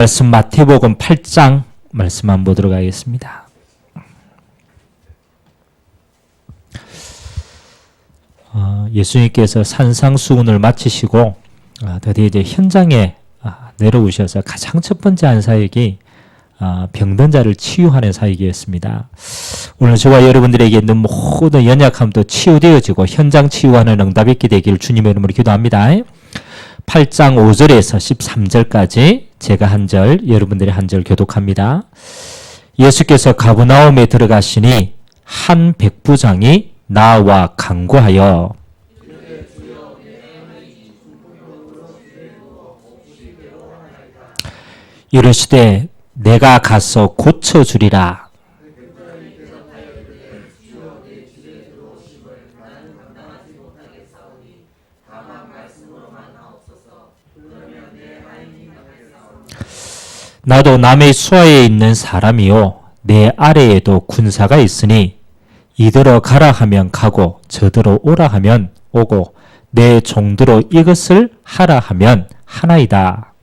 말씀 마태복음 8장 말씀 한번 보도록 하겠습니다. 예수님께서 산상수훈을 마치시고 드디어 이제 현장에 내려오셔서 가장 첫 번째 한 사역이 병든 자를 치유하는 사역이었습니다. 오늘 저와 여러분들에게 있는 모든 연약함도 치유되어지고 현장 치유하는 응답이 있게 되기를 주님의 이름으로 기도합니다. 8장 5절에서 13절까지 제가 한 절, 여러분들이 한 절 교독합니다. 예수께서 가버나움에 들어가시니 한 백부장이 나와 간구하여 이르시되 내가 가서 고쳐주리라. 나도 남의 수하에 있는 사람이요 내 아래에도 군사가 있으니 이들어 가라 하면 가고 저들어 오라 하면 오고 내 종들어 이것을 하라 하면 하나이다.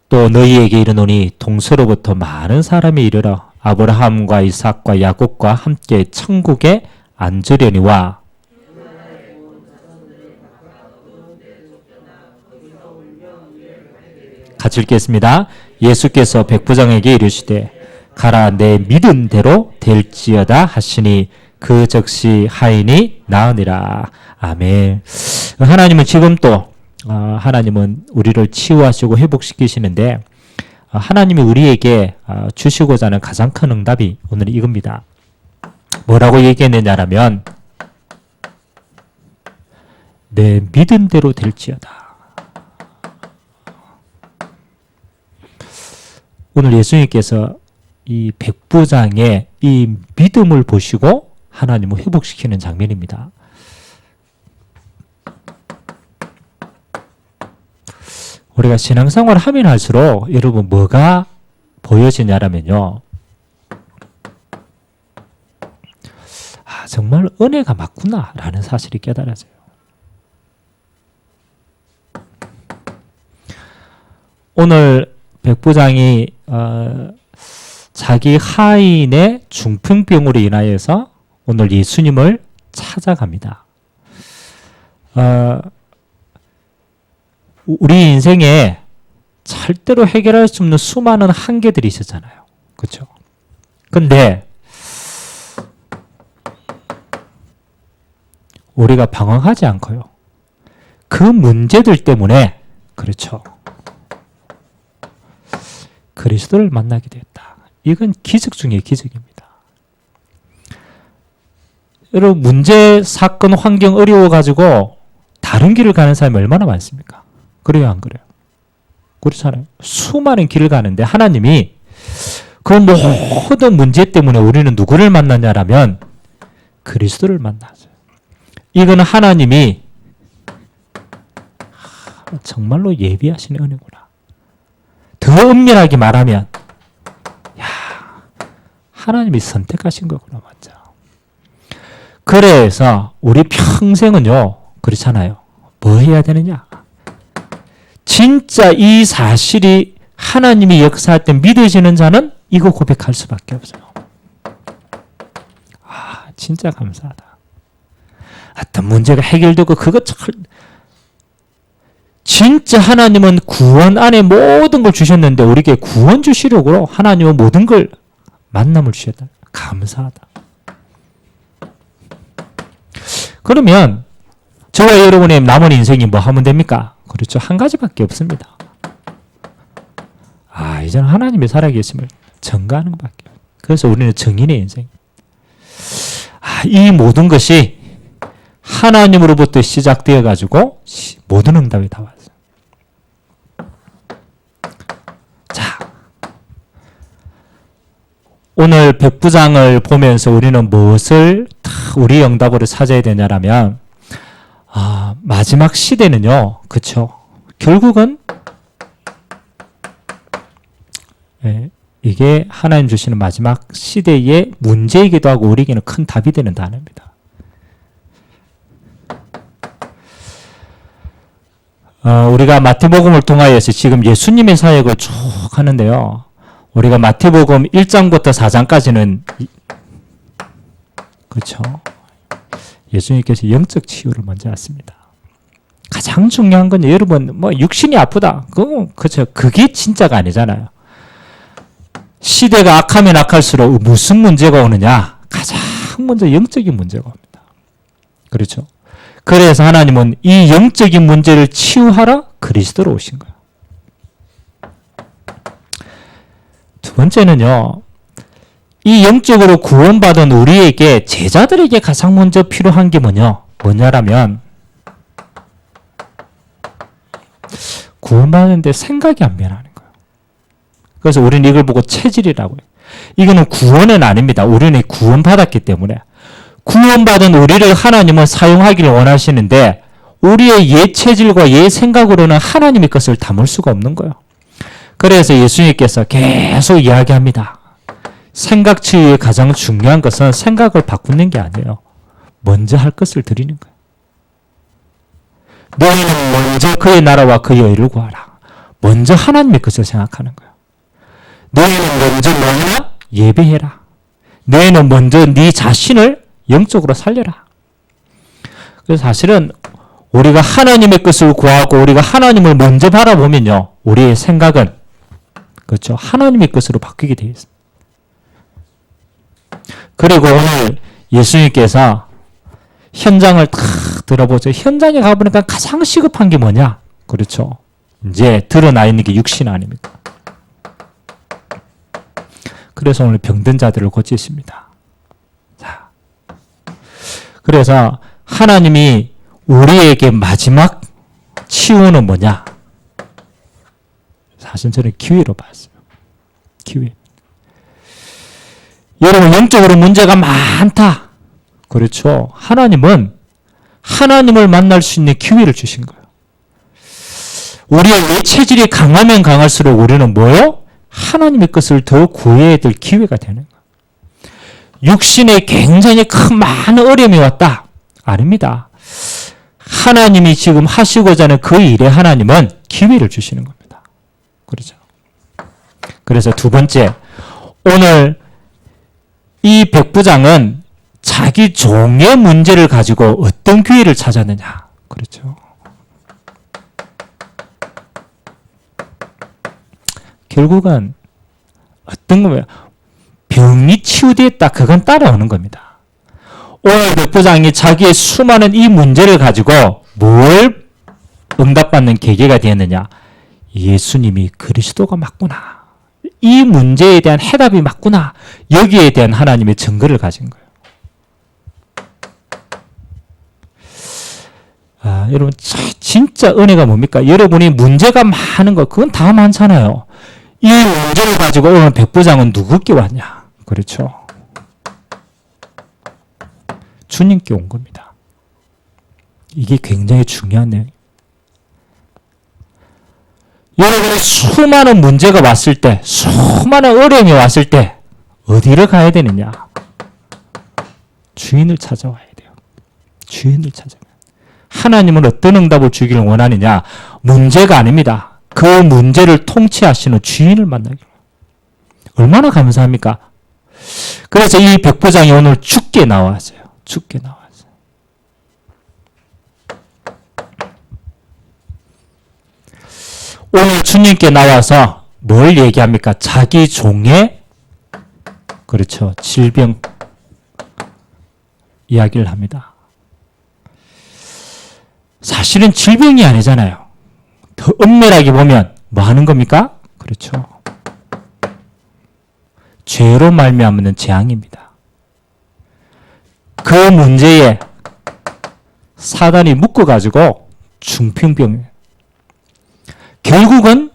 또 너희에게 이르노니 동서로부터 많은 사람이 이르러 아브라함과 이삭과 야곱과 함께 천국에 앉으려니와 같이 읽겠습니다. 예수께서 백부장에게 이르시되 가라 내 믿은 대로 될지어다 하시니 그 즉시 하인이 나으니라. 아멘. 하나님은 지금 또 하나님은 우리를 치유하시고 회복시키시는데 하나님이 우리에게 주시고자 하는 가장 큰 응답이 오늘 이겁니다. 뭐라고 얘기했느냐라면 내 믿은 대로 될지어다. 오늘 예수님께서 이 백부장의 이 믿음을 보시고 하나님을 회복시키는 장면입니다. 우리가 신앙생활을 하면 할수록 여러분 뭐가 보여지냐라면요. 정말 은혜가 맞구나라는 사실이 깨달아져요. 오늘 백부장이 자기 하인의 중풍병으로 인하여서 오늘 예수님을 찾아갑니다. 우리 인생에 절대로 해결할 수 없는 수많은 한계들이 있었잖아요. 그렇죠? 근데 우리가 방황하지 않고요. 그 문제들 때문에 그렇죠. 그리스도를 만나게 됐다. 이건 기적 중에 기적입니다. 여러분 문제, 사건, 환경 어려워가지고 다른 길을 가는 사람이 얼마나 많습니까? 그래요, 안 그래요? 그렇잖아요. 수많은 길을 가는데 하나님이 그 모든 문제 때문에 우리는 누구를 만나냐라면 그리스도를 만나죠. 이건 하나님이 정말로 예비하신 은혜구나. 더 엄밀하게 말하면 하나님이 선택하신 거구나. 맞죠? 그래서 우리 평생은요. 그렇잖아요. 뭐 해야 되느냐? 진짜 이 사실이 하나님이 역사할 때 믿어지는 자는 이거 고백할 수밖에 없어요. 진짜 감사하다. 어떤 문제가 해결되고 그것 진짜 하나님은 구원 안에 모든 걸 주셨는데 우리에게 구원 주시려고 하나님은 모든 걸 만남을 주셨다. 감사하다. 그러면 저와 여러분의 남은 인생이 뭐 하면 됩니까? 그렇죠. 한 가지밖에 없습니다. 이제는 하나님이 살아계심을 증거하는 것밖에 없어요. 그래서 우리는 증인의 인생. 이 모든 것이 하나님으로부터 시작되어 가지고 모든 응답이 다 왔어요. 자, 오늘 백부장을 보면서 우리는 무엇을 우리 응답으로 찾아야 되냐라면 마지막 시대는요, 그쵸? 결국은 이게 하나님 주시는 마지막 시대의 문제이기도 하고 우리에게는 큰 답이 되는 단어입니다. 우리가 마태복음을 통하여서 지금 예수님의 사역을 쭉 하는데요. 우리가 마태복음 1장부터 4장까지는 그렇죠. 예수님께서 영적 치유를 먼저 하십니다. 가장 중요한 건 여러분 육신이 아프다. 그렇죠. 그게 진짜가 아니잖아요. 시대가 악하면 악할수록 무슨 문제가 오느냐? 가장 먼저 영적인 문제가 옵니다. 그렇죠. 그래서 하나님은 이 영적인 문제를 치유하러 그리스도로 오신 거예요. 두 번째는요. 이 영적으로 구원받은 우리에게 제자들에게 가장 먼저 필요한 게 뭐냐라면 구원받는데 생각이 안 변하는 거예요. 그래서 우리는 이걸 보고 체질이라고 해요. 이거는 구원은 아닙니다. 우리는 구원받았기 때문에. 구원받은 우리를 하나님은 사용하기를 원하시는데 우리의 옛 체질과 옛 생각으로는 하나님의 것을 담을 수가 없는 거예요. 그래서 예수님께서 계속 이야기합니다. 생각 치유의 가장 중요한 것은 생각을 바꾸는 게 아니에요. 먼저 할 것을 드리는 거예요. 너희는 먼저 그의 나라와 그의 의를 구하라. 먼저 하나님의 것을 생각하는 거예요. 너희는 먼저 뭐냐? 예배해라. 너희는 먼저 네 자신을 영적으로 살려라. 그래서 사실은 우리가 하나님의 것을 구하고 우리가 하나님을 먼저 바라보면요. 우리의 생각은 그렇죠. 하나님의 것으로 바뀌게 되어 있습니다. 그리고 오늘 예수님께서 현장을 탁 들어보죠. 현장에 가보니까 가장 시급한 게 뭐냐? 그렇죠. 이제 드러나 있는 게 육신 아닙니까? 그래서 오늘 병든 자들을 고치십니다. 자, 그래서 하나님이 우리에게 마지막 치유는 뭐냐? 사실 저는 기회로 봤어요. 기회. 여러분 영적으로 문제가 많다. 그렇죠. 하나님은 하나님을 만날 수 있는 기회를 주신 거예요. 우리의 내 체질이 강하면 강할수록 우리는 뭐요? 하나님의 것을 더 구해야 될 기회가 되는 거예요. 육신에 굉장히 큰 많은 어려움이 왔다. 아닙니다. 하나님이 지금 하시고자 하는 그 일에 하나님은 기회를 주시는 겁니다. 그렇죠. 그래서 두 번째, 오늘 이 백부장은 자기 종의 문제를 가지고 어떤 기회를 찾았느냐. 그렇죠. 결국은 어떤 거면 병이 치유되었다. 그건 따라오는 겁니다. 오늘 백부장이 자기의 수많은 이 문제를 가지고 뭘 응답받는 계기가 되었느냐. 예수님이 그리스도가 맞구나. 이 문제에 대한 해답이 맞구나. 여기에 대한 하나님의 증거를 가진 거예요. 여러분 진짜 은혜가 뭡니까? 여러분이 문제가 많은 거 그건 다 많잖아요. 이 문제를 가지고 오늘 백부장은 누구께 왔냐? 그렇죠. 주님께 온 겁니다. 이게 굉장히 중요한 내용입니다. 여러분이 수많은 문제가 왔을 때, 수많은 어려움이 왔을 때 어디를 가야 되느냐? 주인을 찾아와야 돼요. 주인을 찾아와야 돼요. 하나님은 어떤 응답을 주기를 원하느냐? 문제가 아닙니다. 그 문제를 통치하시는 주인을 만나기로. 얼마나 감사합니까? 그래서 이 백부장이 오늘 죽게 나왔어요. 죽게 나왔어요. 오늘 주님께 나와서 뭘 얘기합니까? 자기 종의 그렇죠. 질병 이야기를 합니다. 사실은 질병이 아니잖아요. 더 엄밀하게 보면 뭐 하는 겁니까? 그렇죠. 죄로 말미암는 재앙입니다. 그 문제에 사단이 묶어가지고 중풍병이에요. 결국은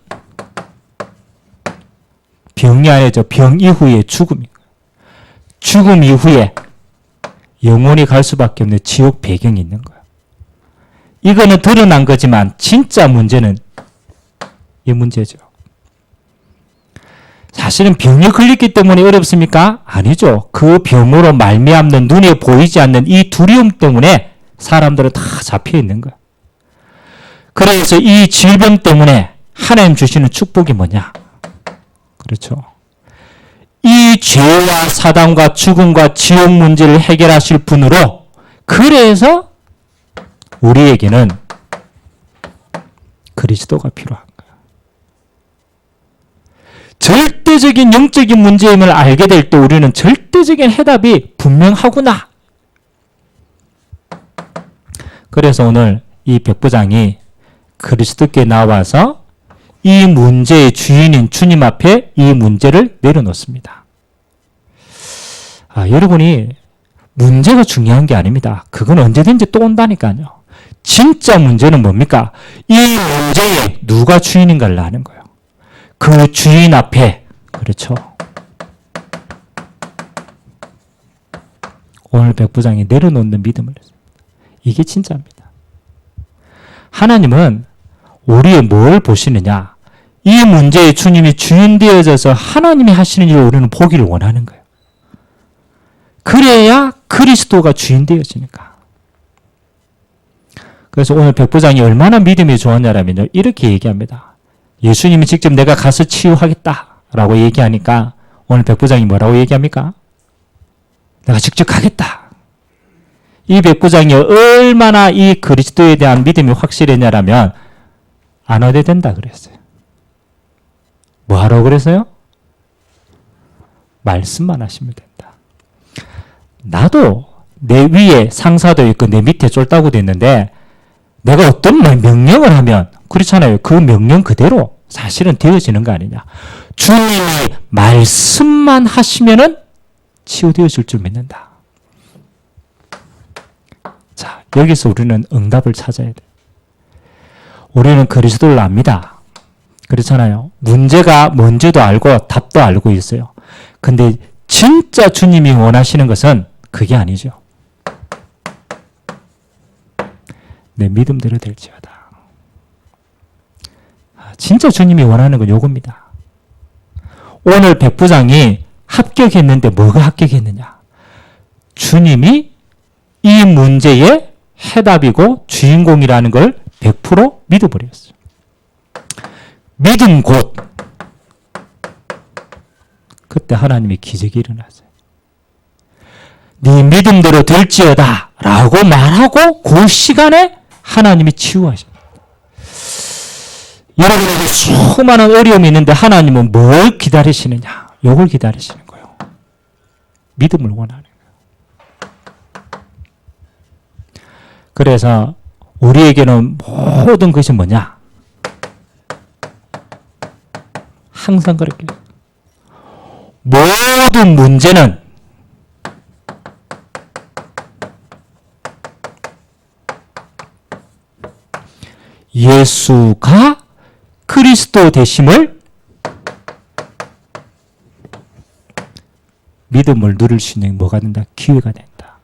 병이 아니죠. 병 이후에 죽음이에요. 죽음 이후에 영원히 갈 수밖에 없는 지옥 배경이 있는 거예요. 이거는 드러난 거지만 진짜 문제는 이 문제죠. 사실은 병에 걸렸기 때문에 어렵습니까? 아니죠. 그 병으로 말미암는 눈에 보이지 않는 이 두려움 때문에 사람들은 다 잡혀 있는 거예요. 그래서 이 질병 때문에 하나님 주시는 축복이 뭐냐? 그렇죠. 이 죄와 사단과 죽음과 지옥 문제를 해결하실 분으로, 그래서 우리에게는 그리스도가 필요한 거예요. 절대적인 영적인 문제임을 알게 될 때 우리는 절대적인 해답이 분명하구나. 그래서 오늘 이 백부장이 그리스도께 나와서 이 문제의 주인인 주님 앞에 이 문제를 내려놓습니다. 여러분이 문제가 중요한 게 아닙니다. 그건 언제든지 또 온다니까요. 진짜 문제는 뭡니까? 이 문제에 누가 주인인가를 아는 거예요. 그 주인 앞에, 그렇죠. 오늘 백부장이 내려놓는 믿음을 했습니다. 이게 진짜입니다. 하나님은 우리의 뭘 보시느냐? 이 문제에 주님이 주인 되어져서 하나님이 하시는 일을 우리는 보기를 원하는 거예요. 그래야 그리스도가 주인 되어지니까. 그래서 오늘 백부장이 얼마나 믿음이 좋았냐라면요, 이렇게 얘기합니다. 예수님이 직접 내가 가서 치유하겠다라고 얘기하니까 오늘 백부장이 뭐라고 얘기합니까? 내가 직접 가겠다. 이 백부장이 얼마나 이 그리스도에 대한 믿음이 확실했냐라면 안 와도 된다 그랬어요. 뭐 하라고 그랬어요? 말씀만 하시면 된다. 나도 내 위에 상사도 있고 내 밑에 쫄따구도 있는데 내가 어떤 명령을 하면, 그렇잖아요. 그 명령 그대로 사실은 되어지는 거 아니냐. 주님이 말씀만 하시면은 치유되어질 줄 믿는다. 자, 여기서 우리는 응답을 찾아야 돼. 우리는 그리스도를 압니다. 그렇잖아요. 문제가 뭔지도 알고 답도 알고 있어요. 근데 진짜 주님이 원하시는 것은 그게 아니죠. 내 믿음대로 될지어다. 진짜 주님이 원하는 건 요겁니다. 오늘 백부장이 합격했는데 뭐가 합격했느냐? 주님이 이 문제의 해답이고 주인공이라는 걸 100% 믿어버렸어요. 믿음 곧. 그때 하나님의 기적이 일어났어요. 네 믿음대로 될지어다 라고 말하고 그 시간에 하나님이 치유하십니다. 여러분에게 수많은 어려움이 있는데 하나님은 뭘 기다리시느냐? 요걸 기다리시는 거예요. 믿음을 원하는 거예요. 그래서 우리에게는 모든 것이 뭐냐? 항상 그렇게 모든 문제는 예수가 그리스도 되심을 믿음을 누릴 수 있는 뭐가 된다? 기회가 된다.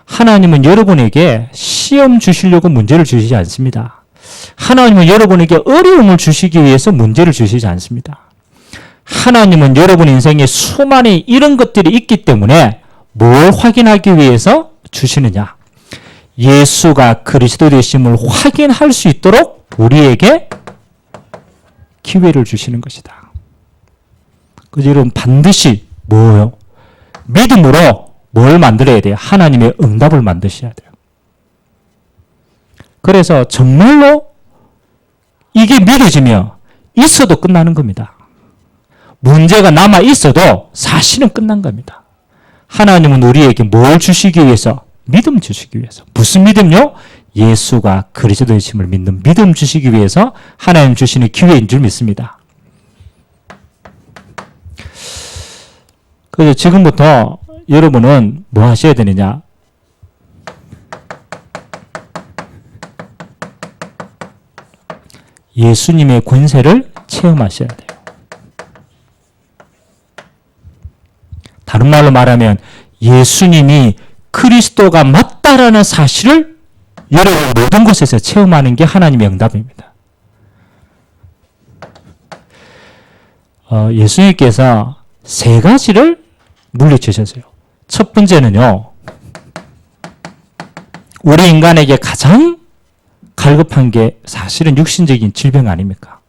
하나님은 여러분에게 시험 주시려고 문제를 주시지 않습니다. 하나님은 여러분에게 어려움을 주시기 위해서 문제를 주시지 않습니다. 하나님은 여러분 인생에 수많은 이런 것들이 있기 때문에 뭘 확인하기 위해서 주시느냐? 예수가 그리스도 되심을 확인할 수 있도록 우리에게 기회를 주시는 것이다. 그래서 여러분 반드시 뭐요? 믿음으로 뭘 만들어야 돼요? 하나님의 응답을 만드셔야 돼요. 그래서 정말로 이게 믿어지면 있어도 끝나는 겁니다. 문제가 남아 있어도 사실은 끝난 겁니다. 하나님은 우리에게 뭘 주시기 위해서? 믿음 주시기 위해서. 무슨 믿음요? 예수가 그리스도이심을 믿는 믿음 주시기 위해서 하나님 주시는 기회인 줄 믿습니다. 그래서 지금부터 여러분은 뭐 하셔야 되느냐? 예수님의 권세를 체험하셔야 돼요. 다른 말로 말하면 예수님이 그리스도가 맞다라는 사실을 여러분 모든 곳에서 체험하는 게 하나님의 응답입니다. 예수님께서 세 가지를 물리치셨어요. 첫 번째는요, 우리 인간에게 가장 갈급한 게 사실은 육신적인 질병 아닙니까?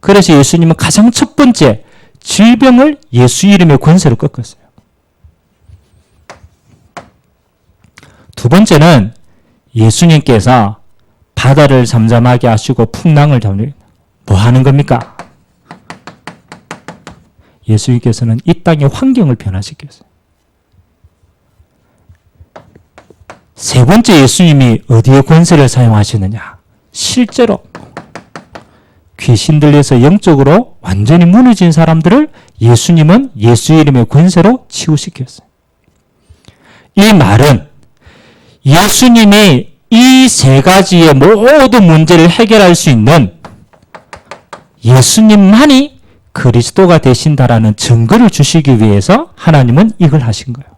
그래서 예수님은 가장 첫 번째 질병을 예수 이름의 권세로 꺾었어요. 두 번째는 예수님께서 바다를 잠잠하게 하시고 풍랑을 잡는, 뭐 하는 겁니까? 예수님께서는 이 땅의 환경을 변화시켰어요. 세 번째 예수님이 어디에 권세를 사용하시느냐? 실제로 귀신 들려서 영적으로 완전히 무너진 사람들을 예수님은 예수 이름의 권세로 치유시켰어요. 이 말은 예수님이 이 세 가지의 모든 문제를 해결할 수 있는 예수님만이 그리스도가 되신다라는 증거를 주시기 위해서 하나님은 이걸 하신 거예요.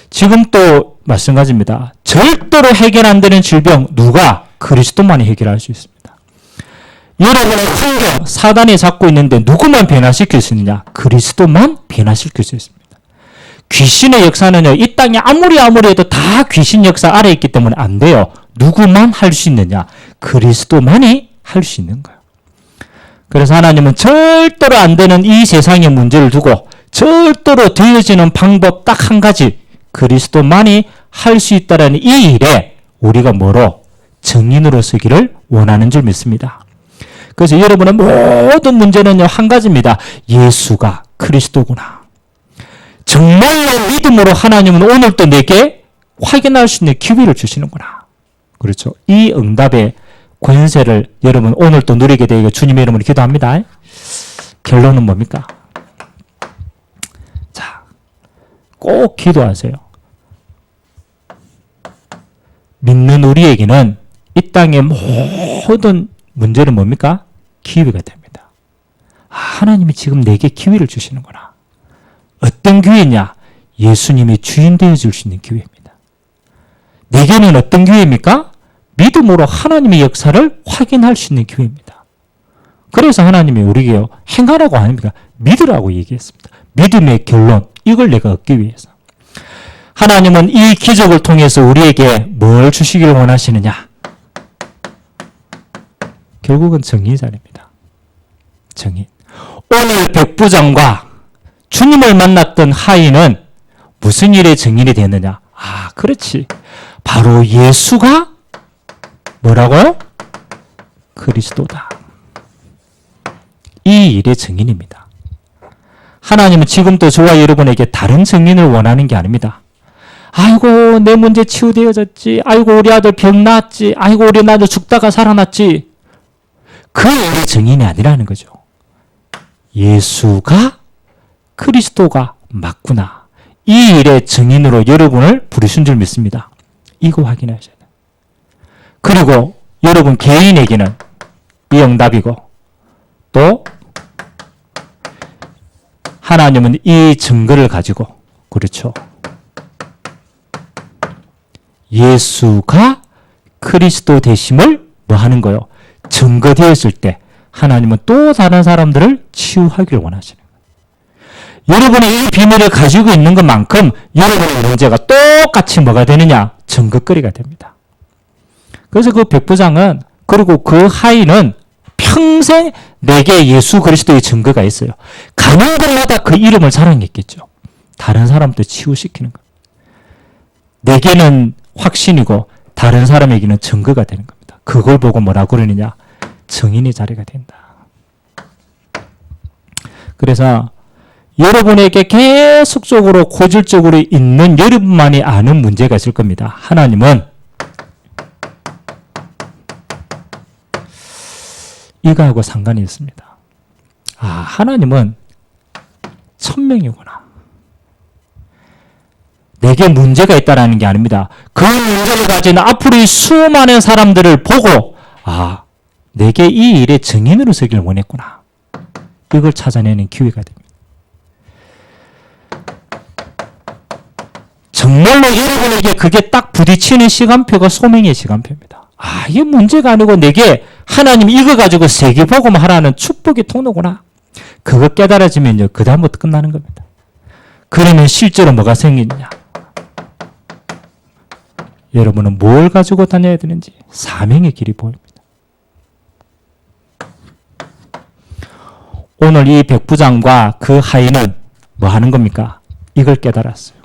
지금 또 마찬가지입니다. 절대로 해결 안 되는 질병, 누가? 그리스도만이 해결할 수 있습니다. 여러분의 환경, 사단이 잡고 있는데 누구만 변화시킬 수 있느냐? 그리스도만 변화시킬 수 있습니다. 귀신의 역사는요, 이 땅에 아무리 해도 다 귀신 역사 아래 있기 때문에 안 돼요. 누구만 할 수 있느냐? 그리스도만이 할 수 있는 거예요. 그래서 하나님은 절대로 안 되는 이 세상의 문제를 두고 절대로 되어지는 방법 딱 한 가지, 그리스도만이 할 수 있다는 이 일에 우리가 뭐로? 증인으로 서기를 원하는 줄 믿습니다. 그래서 여러분의 모든 문제는요, 한 가지입니다. 예수가 그리스도구나. 정말로 믿음으로 하나님은 오늘도 내게 확인할 수 있는 기회를 주시는구나. 그렇죠. 이 응답의 권세를 여러분 오늘도 누리게 되고 주님의 이름으로 기도합니다. 결론은 뭡니까? 자, 꼭 기도하세요. 믿는 우리에게는 이 땅의 모든 문제는 뭡니까? 기회가 됩니다. 하나님이 지금 내게 기회를 주시는구나. 어떤 기회냐? 예수님이 주인 되어줄 수 있는 기회입니다. 내게는 어떤 기회입니까? 믿음으로 하나님의 역사를 확인할 수 있는 기회입니다. 그래서 하나님이 우리에게 행하라고 아닙니까? 믿으라고 얘기했습니다. 믿음의 결론, 이걸 내가 얻기 위해서. 하나님은 이 기적을 통해서 우리에게 뭘 주시기를 원하시느냐? 결국은 정의자입니다. 정의. 오늘 백부장과 주님을 만났던 하인은 무슨 일의 증인이 됐느냐? 그렇지. 바로 예수가 뭐라고요? 그리스도다. 이 일의 증인입니다. 하나님은 지금도 저와 여러분에게 다른 증인을 원하는 게 아닙니다. 아이고, 내 문제 치유되어졌지. 아이고, 우리 아들 병 나았지. 아이고, 우리 아들 죽다가 살아났지. 그 일의 증인이 아니라는 거죠. 예수가 그리스도가 맞구나. 이 일의 증인으로 여러분을 부르신 줄 믿습니다. 이거 확인하셔야 돼요. 그리고 여러분 개인에게는 이 응답이고, 또 하나님은 이 증거를 가지고, 그렇죠, 예수가 그리스도 되심을 뭐 하는 거요? 증거되었을 때 하나님은 또 다른 사람들을 치유하기를 원하시는 거예요. 여러분이 이 비밀을 가지고 있는 것만큼 여러분의 문제가 똑같이 뭐가 되느냐? 증거거리가 됩니다. 그래서 그 백부장은, 그리고 그 하인은 평생 내게 예수 그리스도의 증거가 있어요. 가는 곳마다 그 이름을 자랑했겠죠. 다른 사람도 치유시키는 거예요. 내게는 확신이고 다른 사람에게는 증거가 되는 겁니다. 그걸 보고 뭐라고 그러느냐? 증인의 자리가 된다. 그래서 여러분에게 계속적으로 고질적으로 있는 여러분만이 아는 문제가 있을 겁니다. 하나님은 이거하고 상관이 있습니다. 하나님은 천명이구나. 내게 문제가 있다라는 게 아닙니다. 그 문제를 가진 앞으로의 수많은 사람들을 보고 내게 이 일의 증인으로 서기를 원했구나. 이걸 찾아내는 기회가 됩니다. 정말로 여러분에게 그게 딱 부딪히는 시간표가 소명의 시간표입니다. 이게 문제가 아니고 내게 하나님 이거 가지고 세계복음 하라는 축복의 통로구나. 그거 깨달아지면요, 그 다음부터 끝나는 겁니다. 그러면 실제로 뭐가 생기느냐? 여러분은 뭘 가지고 다녀야 되는지 사명의 길이 보입니다. 오늘 이 백부장과 그 하인은 뭐 하는 겁니까? 이걸 깨달았어요.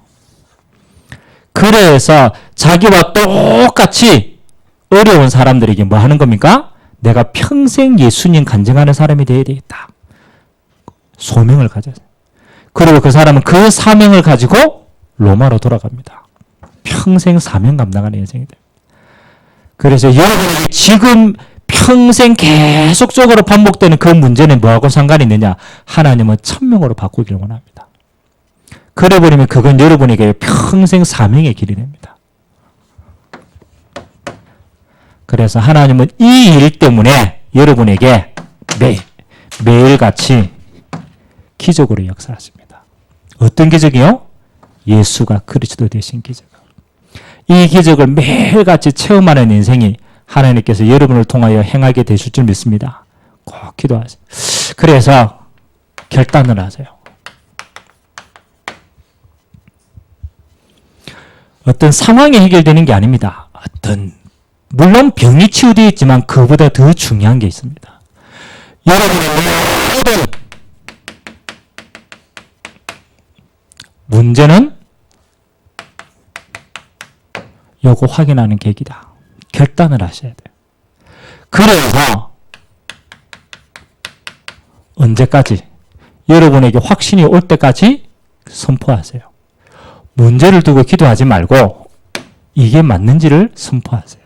그래서 자기와 똑같이 어려운 사람들에게 뭐 하는 겁니까? 내가 평생 예수님 간증하는 사람이 되어야 되겠다. 소명을 가졌어요. 그리고 그 사람은 그 사명을 가지고 로마로 돌아갑니다. 평생 사명 감당하는 인생이 됩니다. 그래서 여러분이 지금 평생 계속적으로 반복되는 그 문제는 뭐하고 상관이 있느냐? 하나님은 천명으로 바꾸기를 원합니다. 그래 버리면 그건 여러분에게 평생 사명의 길이 됩니다. 그래서 하나님은 이 일 때문에 여러분에게 매일같이 기적으로 역사하십니다. 어떤 기적이요? 예수가 그리스도 되신 기적. 이 기적을 매일같이 체험하는 인생이 하나님께서 여러분을 통하여 행하게 되실 줄 믿습니다. 꼭 기도하세요. 그래서 결단을 하세요. 어떤 상황이 해결되는 게 아닙니다. 물론 병이 치유되어 있지만 그보다 더 중요한 게 있습니다. 여러분의 모든 문제는 요거 확인하는 계기다. 결단을 하셔야 돼요. 그래서 언제까지? 여러분에게 확신이 올 때까지 선포하세요. 문제를 두고 기도하지 말고 이게 맞는지를 선포하세요.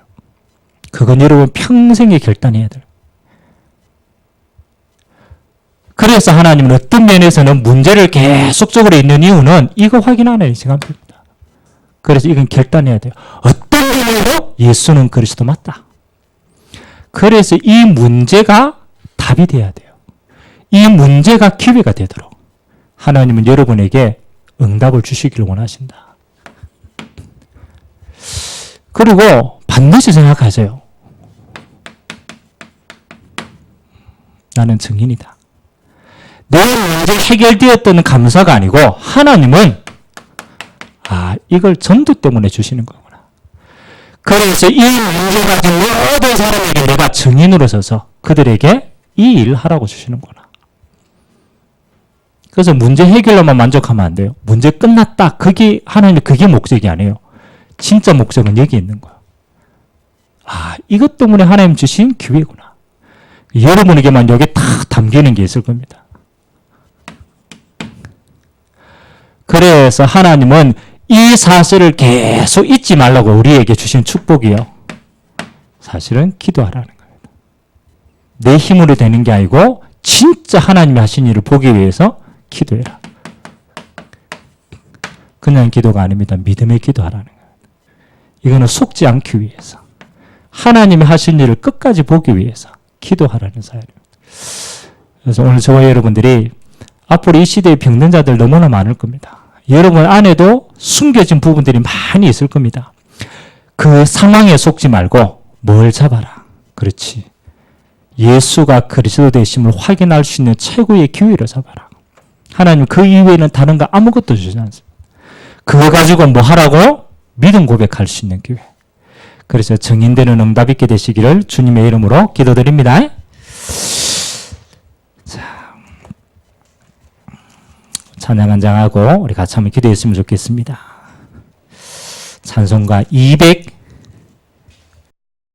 그건 여러분 평생에 결단해야 돼요. 그래서 하나님은 어떤 면에서는 문제를 계속적으로 있는 이유는 이거 확인하는 시간입니다. 그래서 이건 결단해야 돼요. 어떤 면으로 예수는 그리스도 맞다. 그래서 이 문제가 답이 돼야 돼요. 이 문제가 기회가 되도록 하나님은 여러분에게 응답을 주시기를 원하신다. 그리고 반드시 생각하세요. 나는 증인이다. 내 문제 해결되었다는 감사가 아니고 하나님은 이걸 전도 때문에 주시는 거구나. 그래서 이 문제 가진 모든 사람에게 내가 증인으로 서서 그들에게 이 일을 하라고 주시는구나. 그래서 문제 해결로만 만족하면 안 돼요. 문제 끝났다. 그게 목적이 아니에요. 진짜 목적은 여기 있는 거예요. 이것 때문에 하나님 주신 기회구나. 여러분에게만 여기 다 담기는 게 있을 겁니다. 그래서 하나님은 이 사실을 계속 잊지 말라고 우리에게 주신 축복이요. 사실은 기도하라는 겁니다. 내 힘으로 되는 게 아니고 진짜 하나님이 하신 일을 보기 위해서 기도해라. 그냥 기도가 아닙니다. 믿음의 기도하라는 거예요. 이거는 속지 않기 위해서. 하나님이 하신 일을 끝까지 보기 위해서 기도하라는 사연입니다. 그래서 오늘 저와 여러분들이 앞으로 이 시대의 병든 자들 너무나 많을 겁니다. 여러분 안에도 숨겨진 부분들이 많이 있을 겁니다. 그 상황에 속지 말고 뭘 잡아라. 그렇지. 예수가 그리스도 되심을 확인할 수 있는 최고의 기회를 잡아라. 하나님 그 이외에는 다른 거 아무것도 주지 않습니다. 그거 가지고 뭐 하라고? 믿음 고백할 수 있는 기회. 그래서 증인되는 응답 있게 되시기를 주님의 이름으로 기도드립니다. 찬양 한 장하고 우리 같이 한번 기도했으면 좋겠습니다. 찬송가 200